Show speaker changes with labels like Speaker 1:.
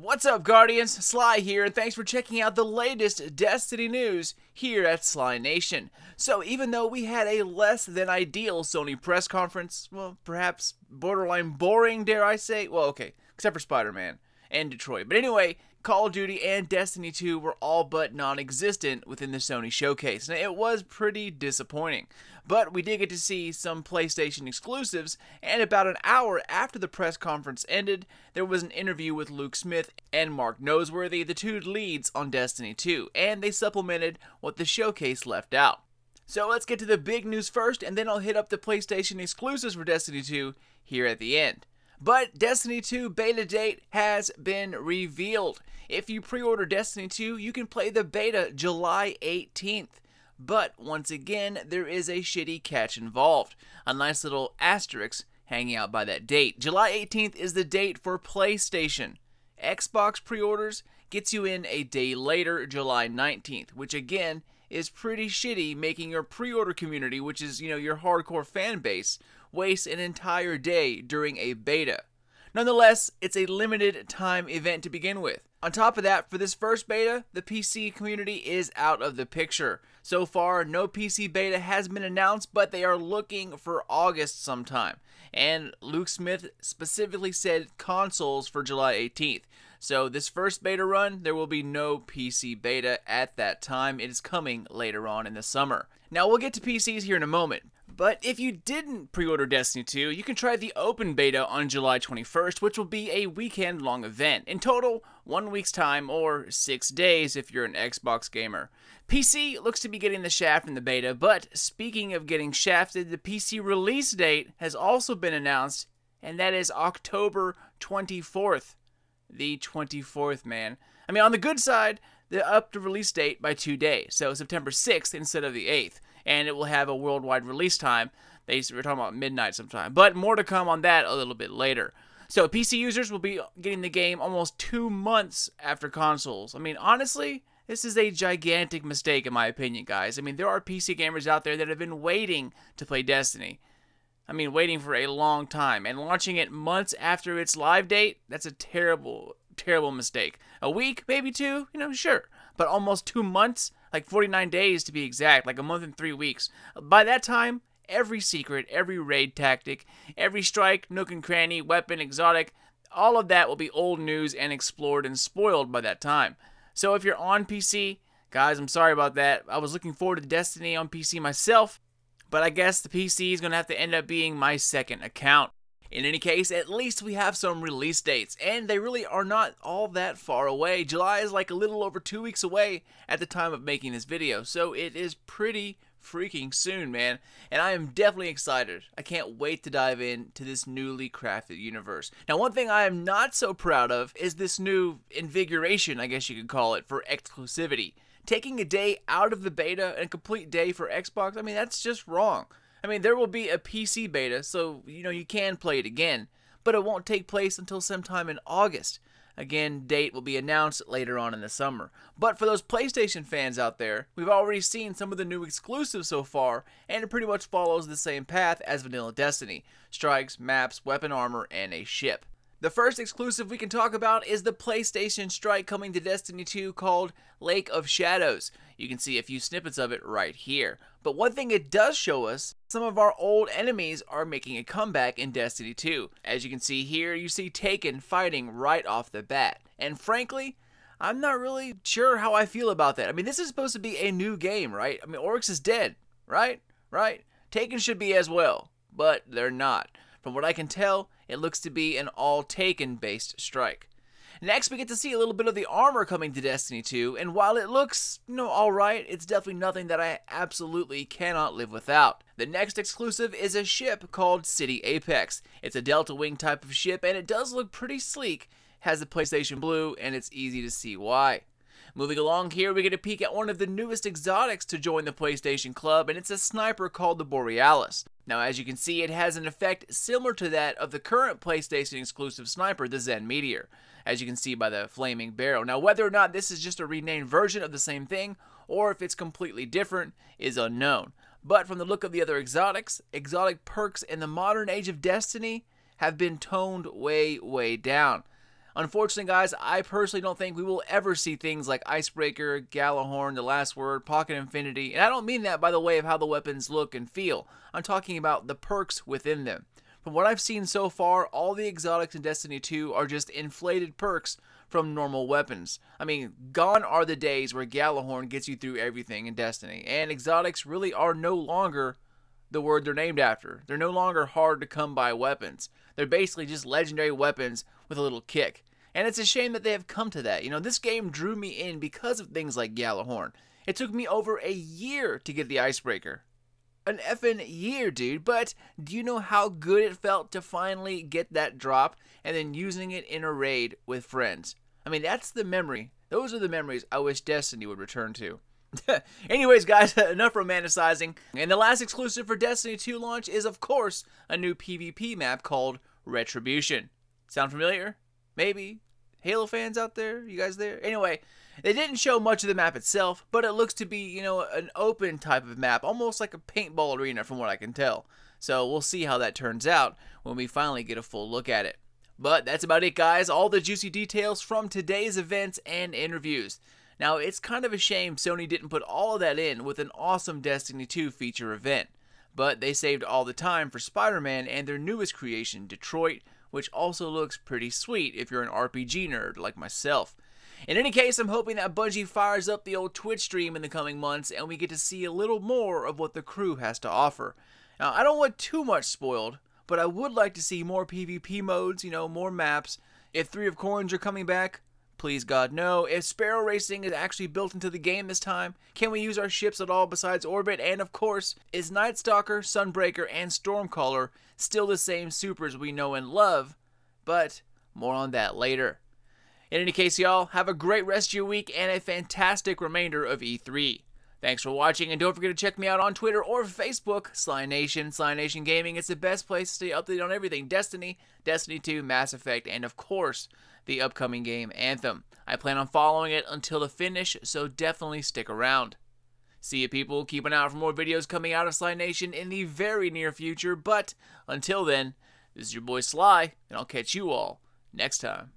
Speaker 1: What's up, Guardians? Sly here, and thanks for checking out the latest Destiny news here at Sly Nation. So, even though we had a less than ideal Sony press conference, well, perhaps borderline boring, dare I say? Well, okay, except for Spider-Man and Detroit. But anyway, Call of Duty and Destiny 2 were all but non-existent within the Sony showcase, and it was pretty disappointing. But we did get to see some PlayStation exclusives, and about an hour after the press conference ended, there was an interview with Luke Smith and Mark Noseworthy, the two leads on Destiny 2, and they supplemented what the showcase left out. So let's get to the big news first, and then I'll hit up the PlayStation exclusives for Destiny 2 here at the end. But Destiny 2 beta date has been revealed. If you pre-order Destiny 2, you can play the beta July 18th. But once again, there is a shitty catch involved. A nice little asterisk hanging out by that date. July 18th is the date for PlayStation. Xbox pre-orders gets you in a day later, July 19th, which again is pretty shitty, making your pre-order community, which is, your hardcore fan base, waste an entire day during a beta. Nonetheless, it's a limited time event to begin with. On top of that, for this first beta, the PC community is out of the picture. So far, no PC beta has been announced, but they are looking for August sometime. And Luke Smith specifically said consoles for July 18th. So this first beta run, there will be no PC beta at that time. It is coming later on in the summer. Now, we'll get to PCs here in a moment. But if you didn't pre-order Destiny 2, you can try the open beta on July 21st, which will be a weekend-long event. In total, 1 week's time, or 6 days if you're an Xbox gamer. PC looks to be getting the shaft in the beta, but speaking of getting shafted, the PC release date has also been announced, and that is October 24th. The 24th, man. I mean, on the good side, they upped the release date by 2 days, so September 6th instead of the 8th. And it will have a worldwide release time. We're talking about midnight sometime. But more to come on that a little bit later. So PC users will be getting the game almost 2 months after consoles. I mean, honestly, this is a gigantic mistake in my opinion, guys. I mean, there are PC gamers out there that have been waiting to play Destiny. I mean, waiting for a long time. And launching it months after its live date, that's a terrible, terrible mistake. A week, maybe 2, sure. But almost 2 months? Like 49 days to be exact, like a month and 3 weeks. By that time, every secret, every raid tactic, every strike, nook and cranny, weapon, exotic, all of that will be old news and explored and spoiled by that time. So if you're on PC, guys, I'm sorry about that. I was looking forward to Destiny on PC myself, but I guess the PC is going to have to end up being my second account. In any case, at least we have some release dates, and they really are not all that far away. July is like a little over 2 weeks away at the time of making this video, so it is pretty freaking soon, man. And I am definitely excited. I can't wait to dive into this newly crafted universe. Now, one thing I am not so proud of is this new invigoration, I guess you could call it, for exclusivity. Taking a day out of the beta and a complete day for Xbox, I mean, that's just wrong. I mean, there will be a PC beta, so, you can play it again, but it won't take place until sometime in August. Again, date will be announced later on in the summer. But for those PlayStation fans out there, we've already seen some of the new exclusives so far, and it pretty much follows the same path as vanilla Destiny. Strikes, maps, weapon armor, and a ship. The first exclusive we can talk about is the PlayStation strike coming to Destiny 2 called Lake of Shadows. You can see a few snippets of it right here. But one thing it does show us, some of our old enemies are making a comeback in Destiny 2. As you can see here, you see Taken fighting right off the bat. And frankly, I'm not really sure how I feel about that. I mean, this is supposed to be a new game, right? I mean, Oryx is dead, right? Right? Taken should be as well, but they're not. From what I can tell, it looks to be an all-Taken-based strike. Next, we get to see a little bit of the armor coming to Destiny 2, and while it looks, alright, it's definitely nothing that I absolutely cannot live without. The next exclusive is a ship called City Apex. It's a Delta Wing type of ship, and it does look pretty sleek, has the PlayStation Blue, and it's easy to see why. Moving along here, we get a peek at one of the newest exotics to join the PlayStation Club, and it's a sniper called the Borealis. Now, as you can see, it has an effect similar to that of the current PlayStation exclusive sniper, the Zen Meteor, as you can see by the flaming barrel. Now, whether or not this is just a renamed version of the same thing, or if it's completely different, is unknown. But from the look of the other exotics, exotic perks in the modern age of Destiny have been toned way, way down. Unfortunately, guys, I personally don't think we will ever see things like Icebreaker, Gjallarhorn, The Last Word, Pocket Infinity, and I don't mean that by the way of how the weapons look and feel. I'm talking about the perks within them. From what I've seen so far, all the exotics in Destiny 2 are just inflated perks from normal weapons. I mean, gone are the days where Gjallarhorn gets you through everything in Destiny, and exotics really are no longer the word they're named after. They're no longer hard to come by weapons. They're basically just legendary weapons with a little kick. And it's a shame that they have come to that. You know, this game drew me in because of things like Gjallarhorn. It took me over a year to get the Icebreaker. An effing year, dude. But do you know how good it felt to finally get that drop and then using it in a raid with friends? I mean, that's the memory. Those are the memories I wish Destiny would return to. Anyways, guys, enough romanticizing. And the last exclusive for Destiny 2 launch is, of course, a new PvP map called Retribution. Sound familiar? Maybe. Halo fans out there? You guys there? Anyway, they didn't show much of the map itself, but it looks to be, you know, an open type of map, almost like a paintball arena from what I can tell. So we'll see how that turns out when we finally get a full look at it. But that's about it, guys. All the juicy details from today's events and interviews. Now, it's kind of a shame Sony didn't put all of that in with an awesome Destiny 2 feature event. But they saved all the time for Spider-Man and their newest creation, Detroit, which also looks pretty sweet if you're an RPG nerd like myself. In any case, I'm hoping that Bungie fires up the old Twitch stream in the coming months and we get to see a little more of what the crew has to offer. Now, I don't want too much spoiled, but I would like to see more PvP modes, you know, more maps. If 3 of Coins are coming back, please God no. If Sparrow Racing is actually built into the game this time, can we use our ships at all besides Orbit? And of course, is Night Stalker, Sunbreaker, and Stormcaller still the same supers we know and love? But more on that later. In any case, y'all, have a great rest of your week and a fantastic remainder of E3. Thanks for watching, and don't forget to check me out on Twitter or Facebook, Sly Nation, Sly Nation Gaming. It's the best place to stay updated on everything Destiny, Destiny 2, Mass Effect, and of course, the upcoming game Anthem. I plan on following it until the finish, so definitely stick around. See you, people. Keep an eye out for more videos coming out of Sly Nation in the very near future, but until then, this is your boy Sly, and I'll catch you all next time.